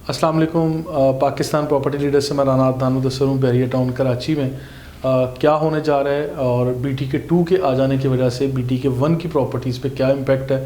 अस्सलाम वालेकुम। Pakistan property leader से मैं राना अदनान मुदस्सिर हूँ, बहरिया टाउन कराची में। क्या होने जा रहा है और BTK 2 के आ जाने की वजह से BTK 1 की प्रॉपर्टीज़ पे क्या इम्पेक्ट है,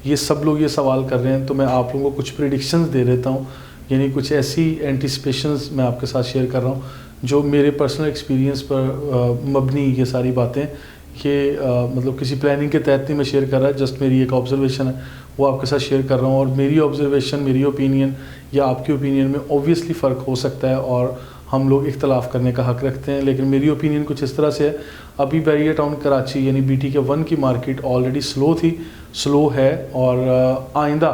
ये सब लोग ये सवाल कर रहे हैं। तो मैं आप लोगों को कुछ प्रेडिक्शंस दे देता हूँ, यानी कुछ ऐसी एंटिसिपेशंस मैं आपके साथ शेयर कर रहा हूँ जो मेरे पर्सनल एक्सपीरियंस पर मबनी ये सारी बातें मतलब किसी प्लानिंग के तहत नहीं मैं शेयर कर रहा, जस्ट मेरी एक ऑब्जर्वेशन है वो आपके साथ शेयर कर रहा हूँ। और मेरी ऑब्जर्वेशन, मेरी ओपिनियन या आपकी ओपिनियन में ऑब्वियसली फ़र्क हो सकता है और हम लोग इख्तलाफ करने का हक़ रखते हैं, लेकिन मेरी ओपिनियन कुछ इस तरह से है। अभी बहरिया टाउन कराची यानी BTK 1 की मार्केट ऑलरेडी स्लो है और आइंदा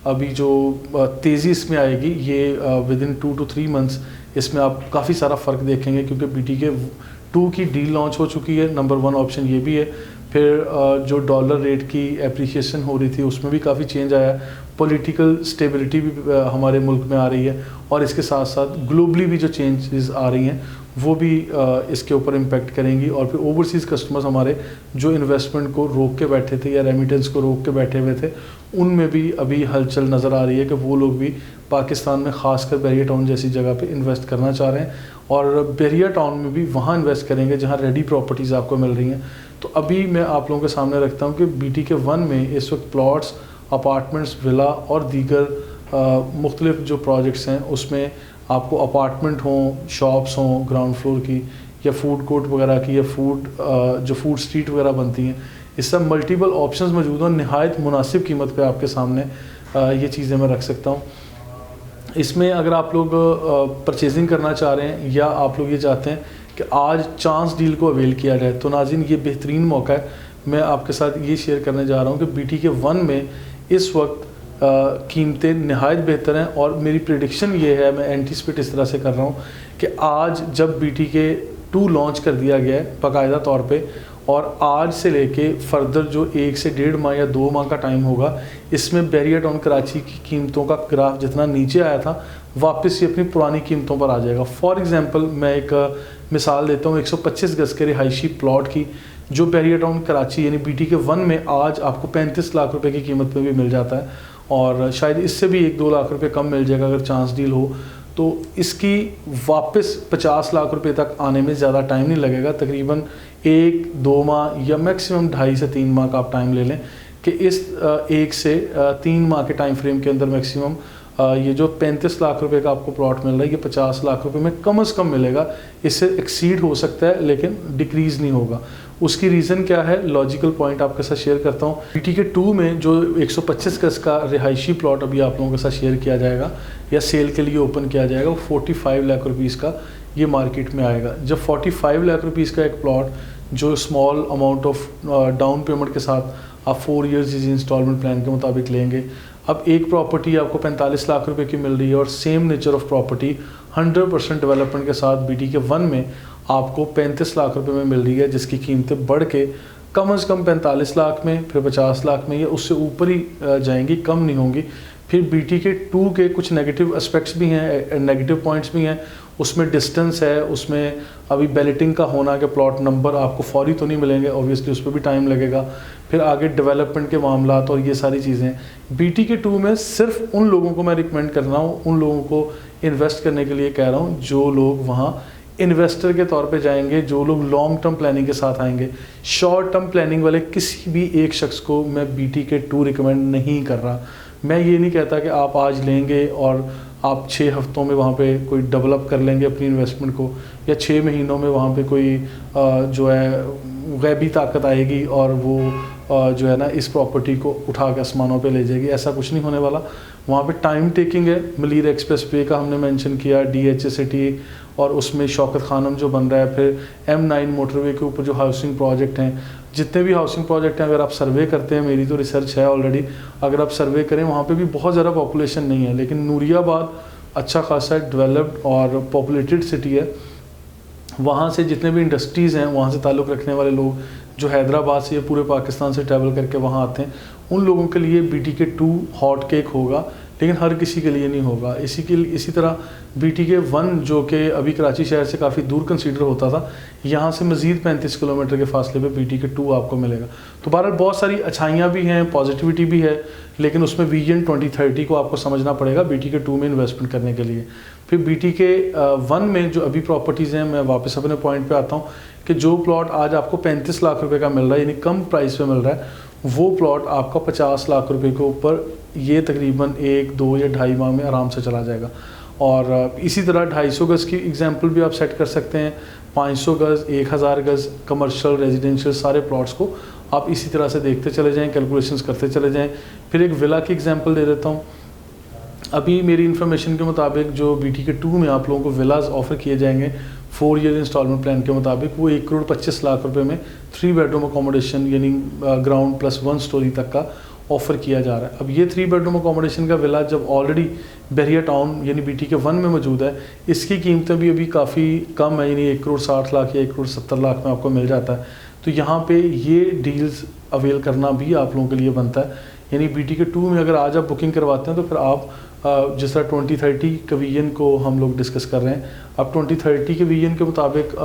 अभी जो तेज़ी इसमें आएगी ये विदिन 2 to 3 मंथ्स इसमें आप काफ़ी सारा फ़र्क देखेंगे, क्योंकि BTK 2 की डील लॉन्च हो चुकी है। नंबर 1 ऑप्शन ये भी है। फिर जो डॉलर रेट की एप्रिसिएशन हो रही थी उसमें भी काफ़ी चेंज आया है। पॉलिटिकल स्टेबिलिटी भी हमारे मुल्क में आ रही है और इसके साथ साथ ग्लोबली भी जो चेंजेस आ रही हैं वो भी इसके ऊपर इम्पेक्ट करेंगी। और फिर ओवरसीज़ कस्टमर्स हमारे जो इन्वेस्टमेंट को रोक के बैठे थे या रेमिटेंस को रोक के बैठे हुए थे, उनमें भी अभी हलचल नज़र आ रही है कि वो लोग भी पाकिस्तान में ख़ासकर बहरिया टाउन जैसी जगह पे इन्वेस्ट करना चाह रहे हैं और बहरिया टाउन में भी वहाँ इन्वेस्ट करेंगे जहाँ रेडी प्रॉपर्टीज़ आपको मिल रही हैं। तो अभी मैं आप लोगों के सामने रखता हूँ कि BTK 1 में इस वक्त प्लॉट्स, अपार्टमेंट्स, विला और दीगर मुख्तलिफ जो प्रोजेक्ट्स हैं उसमें आपको अपार्टमेंट हों, शॉप्स हों ग्राउंड फ्लोर की, या फूड कोर्ट वगैरह की, या जो फूड स्ट्रीट वगैरह बनती हैं, इस सब मल्टीपल ऑप्शंस मौजूद हैं। नहायत मुनासिब कीमत पे आपके सामने ये चीज़ें मैं रख सकता हूँ। इसमें अगर आप लोग परचेजिंग करना चाह रहे हैं या आप लोग ये चाहते हैं कि आज चांस डील को अवेल किया जाए, तो नाज़रीन ये बेहतरीन मौका है। मैं आपके साथ ये शेयर करने जा रहा हूँ कि BTK 1 में इस वक्त कीमतें नहायत बेहतर हैं और मेरी प्रेडिक्शन ये है, मैं एंटिसिपेट इस तरह से कर रहा हूँ कि आज जब BTK 2 लॉन्च कर दिया गया है बाकायदा तौर पे, और आज से लेके फर्दर जो 1 से 1.5 माह या 2 माह का टाइम होगा, इसमें बहरिया टाउन कराची की कीमतों का ग्राफ जितना नीचे आया था वापस ये अपनी पुरानी कीमतों पर आ जाएगा। फॉर एग्ज़ाम्पल मैं एक मिसाल देता हूँ 125 गज़ के रिहायशी प्लॉट की, जो बहरिया टाउन कराची यानी BTK 1 में आज आपको 35 लाख रुपए की कीमत पे भी मिल जाता है और शायद इससे भी 1-2 लाख रुपए कम मिल जाएगा अगर चांस डील हो। तो इसकी वापस 50 लाख रुपए तक आने में ज़्यादा टाइम नहीं लगेगा, तकरीबन 1-2 माह या मैक्सिमम 2.5 से 3 माह का आप टाइम ले लें कि इस 1 से 3 माह के टाइम फ्रेम के अंदर मैक्सिमम ये जो 35 लाख रुपए का आपको प्लॉट मिल रहा है ये 50 लाख रुपए में कम से कम मिलेगा। इससे एक्सीड हो सकता है लेकिन डिक्रीज़ नहीं होगा। उसकी रीज़न क्या है, लॉजिकल पॉइंट आपके साथ शेयर करता हूँ। BTK 2 में जो 125 गज़ का रिहायशी प्लॉट अभी आप लोगों के साथ शेयर किया जाएगा या सेल के लिए ओपन किया जाएगा, वो 45 लाख रुपीज़ का ये मार्केट में आएगा। जब 45 लाख रुपीज़ का एक प्लॉट जो small amount of down payment के साथ आप 4 ईयर्स इंस्टॉलमेंट प्लान के मुताबिक लेंगे, अब एक प्रॉपर्टी आपको 45 लाख रुपए की मिल रही है और same nature of property 100% development के साथ BTK 1 में आपको 35 लाख रुपए में मिल रही है, जिसकी कीमतें बढ़ के कम से कम 45 लाख में, फिर 50 लाख में या उससे ऊपर ही जाएंगी, कम नहीं होंगी। फिर BTK 2 के कुछ नेगेटिव एस्पेक्ट्स भी हैं, नेगेटिव पॉइंट्स भी हैं। उसमें डिस्टेंस है, उसमें अभी बैलेटिंग का होना कि प्लॉट नंबर आपको फौरी तो नहीं मिलेंगे, ऑब्वियसली उस पर भी टाइम लगेगा। फिर आगे डेवलपमेंट के मामलात और ये सारी चीज़ें। BTK 2 में सिर्फ उन लोगों को मैं रिकमेंड कर रहा हूँ, उन लोगों को इन्वेस्ट करने के लिए कह रहा हूँ जो लोग वहाँ इन्वेस्टर के तौर पे जाएंगे, जो लोग लॉन्ग टर्म प्लानिंग के साथ आएंगे। शॉर्ट टर्म प्लानिंग वाले किसी भी एक शख्स को मैं BTK 2 रिकमेंड नहीं कर रहा। मैं ये नहीं कहता कि आप आज लेंगे और आप 6 हफ्तों में वहाँ पे कोई डेवलप कर लेंगे अपनी इन्वेस्टमेंट को, या 6 महीनों में वहाँ पे कोई जो है गैबी ताकत आएगी और वो जो है ना इस प्रॉपर्टी को उठा के आसमानों पे ले जाएगी। ऐसा कुछ नहीं होने वाला। वहाँ पे टाइम टेकिंग है। मलीर एक्सप्रेस वे का हमने मेंशन किया, DHA सिटी और उसमें शौकत खानम जो बन रहा है, फिर M9 मोटरवे के ऊपर जो हाउसिंग प्रोजेक्ट हैं, जितने भी हाउसिंग प्रोजेक्ट हैं अगर आप सर्वे करते हैं, मेरी तो रिसर्च है ऑलरेडी, अगर आप सर्वे करें वहाँ पे भी बहुत ज़्यादा पॉपुलेशन नहीं है, लेकिन नूरियाबाद अच्छा खासा डेवलप्ड और पॉपुलेटेड सिटी है। वहाँ से जितने भी इंडस्ट्रीज़ हैं, वहाँ से ताल्लुक़ रखने वाले लोग जो हैदराबाद से या पूरे पाकिस्तान से ट्रैवल करके वहाँ आते हैं, उन लोगों के लिए BTK 2 हॉट केक होगा। लेकिन हर किसी के लिए नहीं होगा। इसी तरह BTK 1 जो कि अभी कराची शहर से काफ़ी दूर कंसीडर होता था, यहाँ से मज़ीद 35 किलोमीटर के फासले पे BTK 2 आपको मिलेगा। तो बहरहाल बहुत सारी अच्छाइयाँ भी हैं, पॉजिटिविटी भी है, लेकिन उसमें विजन 2030 को आपको समझना पड़ेगा BTK 2 में इन्वेस्टमेंट करने के लिए। फिर BTK 1 में जो अभी प्रॉपर्टीज़ हैं, मैं वापस अपने पॉइंट पे आता हूँ कि जो प्लॉट आज आपको 35 लाख रुपए का मिल रहा है, यानी कम प्राइस पे मिल रहा है, वो प्लॉट आपका 50 लाख रुपए के ऊपर ये तकरीबन 1, 2 या 2.5 माह में आराम से चला जाएगा। और इसी तरह 250 गज़ की एग्जांपल भी आप सेट कर सकते हैं, 500 गज़, 1000 गज़ कमर्शियल, रेजिडेंशियल सारे प्लॉट्स को आप इसी तरह से देखते चले जाएँ, कैलकुलेशंस करते चले जाएँ। फिर एक विला की एग्जांपल दे देता हूँ। अभी मेरी इन्फॉर्मेशन के मुताबिक जो BTK 2 में आप लोगों को विलाज ऑफ़र किए जाएंगे 4 ईयर इंस्टॉलमेंट प्लान के मुताबिक, वो 1,25,00,000 रुपए में 3 बेडरूम अकोमोडेशन यानी ग्राउंड प्लस 1 स्टोरी तक का ऑफ़र किया जा रहा है। अब ये 3 बेडरूम अकोमोडेशन का विला जब ऑलरेडी बहरिया टाउन यानी BTK 1 में मौजूद है, इसकी कीमतें भी अभी काफ़ी कम है, यानी 1,60,00,000 या 1,70,00,000 में आपको मिल जाता है। तो यहाँ पे ये डील्स अवेल करना भी आप लोगों के लिए बनता है। यानी BTK 2 में अगर आज आप बुकिंग करवाते हैं तो फिर आप जिस तरह 2030 के विजन को हम लोग डिस्कस कर रहे हैं, अब 2030 के विजन के मुताबिक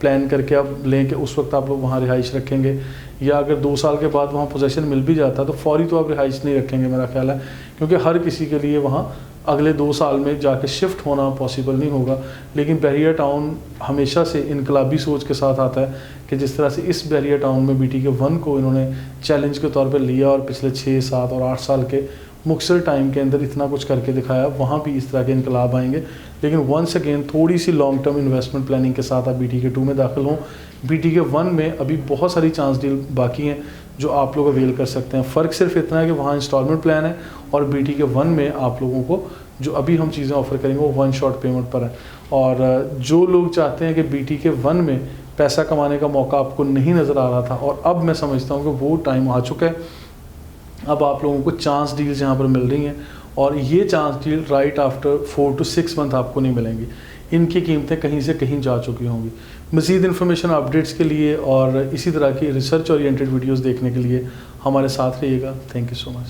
प्लान करके आप लें कि उस वक्त आप लोग वहाँ रिहाइश रखेंगे, या अगर 2 साल के बाद वहाँ पोजेसन मिल भी जाता है तो फौरी तो आप रिहाइश नहीं रखेंगे मेरा ख्याल है, क्योंकि हर किसी के लिए वहाँ अगले 2 साल में जाके शिफ्ट होना पॉसिबल नहीं होगा। लेकिन बहरिया टाउन हमेशा से इनकलाबी सोच के साथ आता है कि जिस तरह से इस बहरिया टाउन में BTK 1 को इन्होंने चैलेंज के तौर पर लिया और पिछले 6, 7 और 8 साल के मुख्तसर टाइम के अंदर इतना कुछ करके दिखाया, वहाँ भी इस तरह के इनकलाब आएंगे। लेकिन वंस अगेन थोड़ी सी लॉन्ग टर्म इन्वेस्टमेंट प्लानिंग के साथ आप BTK 2 में दाखिल हों। BTK 1 में अभी बहुत सारी चांस डील बाकी हैं जो आप लोग अवेल कर सकते हैं। फ़र्क सिर्फ इतना है कि वहाँ इंस्टॉलमेंट प्लान है और BTK 1 में आप लोगों को जो अभी हम चीज़ें ऑफ़र करेंगे वो 1 शॉट पेमेंट पर है। और जो लोग चाहते हैं कि BTK 1 में पैसा कमाने का मौका आपको नहीं नज़र आ रहा था, और अब मैं समझता हूँ कि वो टाइम आ चुका है, अब आप लोगों को चांस डील्स यहाँ पर मिल रही हैं, और ये chance deal right after 4 to 6 month आपको नहीं मिलेंगी। इनकी कीमतें कहीं से कहीं जा चुकी होंगी। मज़ीद इन्फॉर्मेशन अपडेट्स के लिए और इसी तरह की रिसर्च ओरिएंटेड वीडियोस देखने के लिए हमारे साथ रहिएगा। Thank you so much.